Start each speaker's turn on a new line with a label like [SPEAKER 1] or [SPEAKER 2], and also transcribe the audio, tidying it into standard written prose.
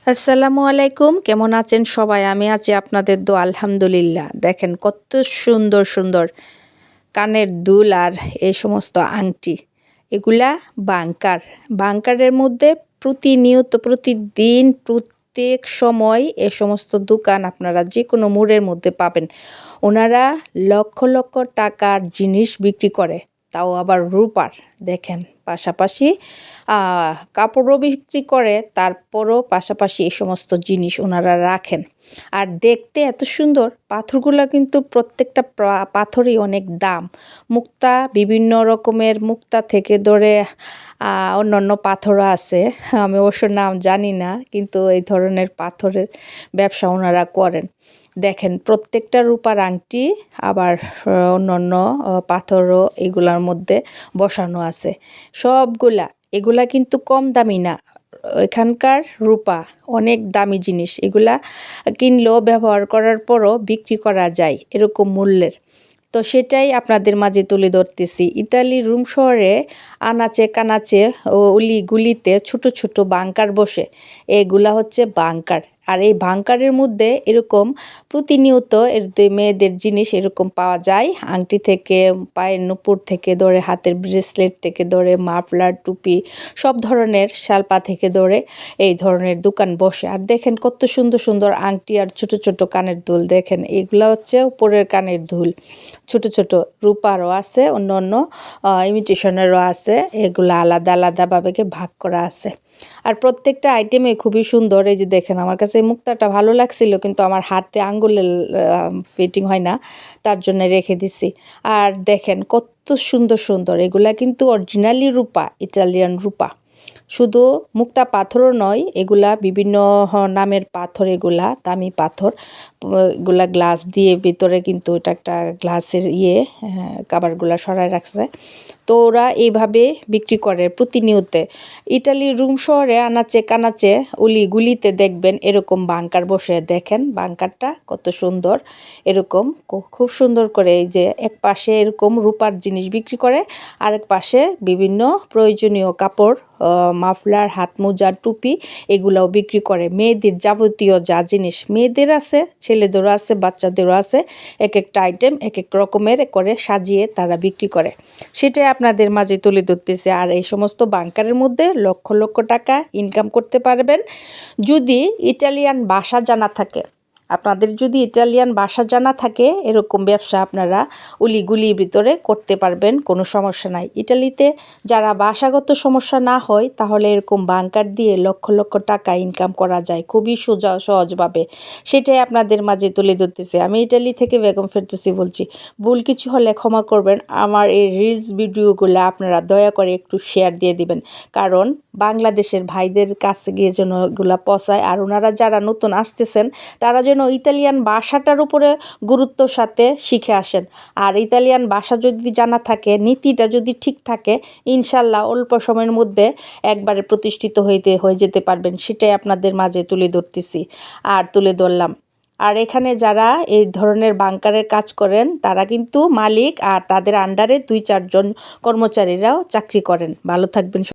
[SPEAKER 1] আসসালামু আলাইকুম, কেমন আছেন সবাই? আমি আছি আপনাদের দোয়া আলহামদুলিল্লাহ। দেখেন কত সুন্দর সুন্দর কানের দুল আর এই সমস্ত আংটি, এগুলা বাংকারের মধ্যে প্রতিনিয়ত প্রতিদিন প্রত্যেক সময় এ সমস্ত দোকান আপনারা যে কোনো মোড়ের মধ্যে পাবেন। ওনারা লক্ষ লক্ষ টাকার জিনিস বিক্রি করে, তাও আবার রূপার। দেখেন পাশাপাশি কাপড়ও বিক্রি করে, তারপরও পাশাপাশি এই সমস্ত জিনিস ওনারা রাখেন। আর দেখতে এত সুন্দর, পাথরগুলো কিন্তু প্রত্যেকটা পাথরই অনেক দাম। মুক্তা, বিভিন্ন রকমের মুক্তা থেকে ধরে অন্যান্য পাথরও আছে, আমি অবশ্য নাম জানি না, কিন্তু এই ধরনের পাথরের ব্যবসা ওনারা করেন। দেখেন প্রত্যেকটা রূপার আংটি আবার অন্যান্য পাথরও এগুলার মধ্যে বসানো আছে সবগুলা। এগুলা কিন্তু কম দামি না, এখানকার রূপা অনেক দামি জিনিস। এগুলা কিনলেও ব্যবহার করার পরও বিক্রি করা যায় এরকম মূল্যের। তো সেটাই আপনাদের মাঝে তুলে ধরতেছি। ইতালি রোম শহরে আনাচে কানাচে ও অলিগুলিতে ছোট ছোট বাংকার বসে, এগুলা হচ্ছে বাংকার। আর এই বাংকারের মধ্যে এরকম প্রতিনিয়ত মেয়েদের জিনিস এরকম পাওয়া যায়, আংটি থেকে পায়ের নুপুর থেকে ধরে হাতের ব্রেসলেট থেকে ধরে মাফলার, টুপি, সব ধরনের শালপা থেকে ধরে এই ধরনের দোকান বসে। আর দেখেন কত সুন্দর সুন্দর আংটি আর ছোট ছোট কানের দুল। দেখেন এগুলো হচ্ছে উপরের কানের দুল, ছোট ছোট রূপারও আছে, অন্য অন্য ইমিটেশনেরও আছে। এগুলো আলাদা আলাদাভাবে ভাগ করা আছে। আর প্রত্যেকটা আইটেমে খুবই সুন্দর। এই যে দেখেন, আমার কাছে এই মুক্তাটা ভালো লাগছিল, কিন্তু আমার হাতে আঙ্গুলের ফিটিং হয় না, তার জন্য রেখে দিছি। আর দেখেন কত সুন্দর সুন্দর, এগুলা কিন্তু অরিজিনালি রূপা, ইটালিয়ান রূপা। শুধু মুক্তা পাথরও নয়, এগুলা বিভিন্ন নামের পাথর, এগুলা দামি পাথর। এগুলা গ্লাস দিয়ে ভিতরে কিন্তু এটা একটা গ্লাসের কাভারগুলা সরায় রাখছে। তো ওরা এইভাবে বিক্রি করে প্রতিনিয়ত। ইটালির রোম শহরে আনাচে কানাচে অলিগুলিতে দেখবেন এরকম বাংকার বসে। দেখেন বাংকারটা কত সুন্দর, এরকম খুব সুন্দর করে। এই যে এক পাশে এরকম রূপার জিনিস বিক্রি করে, আরেক পাশে বিভিন্ন প্রয়োজনীয় কাপড়, মাফলার, হাত মোজা, টুপি, এগুলাও বিক্রি করে। মেয়েদের যাবতীয় যা জিনিস মেয়েদের আছে, ছেলেদেরও আছে, বাচ্চাদেরও আছে। এক একটা আইটেম এক এক রকমের করে সাজিয়ে তারা বিক্রি করে, সেটাই আপনাদের মাঝে তুলে ধরতেছে। আর এই সমস্ত বাংকারের মধ্যে লক্ষ লক্ষ টাকা ইনকাম করতে পারবেন যদি ইটালিয়ান ভাষা জানা থাকে। আপনাদের যদি ইটালিয়ান ভাষা জানা থাকে, এরকম ব্যবসা আপনারা অলিগুলির ভিতরে করতে পারবেন, কোনো সমস্যা নাই। ইটালিতে যারা ভাষাগত সমস্যা না হয়, তাহলে এরকম বাংকার দিয়ে লক্ষ লক্ষ টাকা ইনকাম করা যায় খুবই সহজভাবে। সেটাই আপনাদের মাঝে তুলে ধরতেছে। আমি ইটালি থেকে বেগম ফেরদৌসী বলছি। ভুল কিছু হলে ক্ষমা করবেন। আমার এই রিলস ভিডিওগুলো আপনারা দয়া করে একটু শেয়ার দিয়ে দিবেন, কারণ বাংলাদেশের ভাইদের কাছে গিয়ে যেন এগুলা পৌঁছায়। আর ওনারা যারা নতুন আসতেছেন, তারা যেন ইতালিয়ান ভাষাটার উপরে গুরুত্বর সাথে শিখে আসেন। আর ইতালিয়ান ভাষা যদি জানা থাকে, নীতিটা যদি ঠিক থাকে, ইনশাল্লাহ অল্প সময়ের মধ্যে একবারে প্রতিষ্ঠিত হয়ে যেতে পারবেন। সেটাই আপনাদের মাঝে তুলে ধরতেছি আর তুলে ধরলাম। আর এখানে যারা এই ধরনের বাংকারের কাজ করেন, তারা কিন্তু মালিক, আর তাদের আন্ডারে 2-4 জন কর্মচারীরাও চাকরি করেন। ভালো থাকবেন।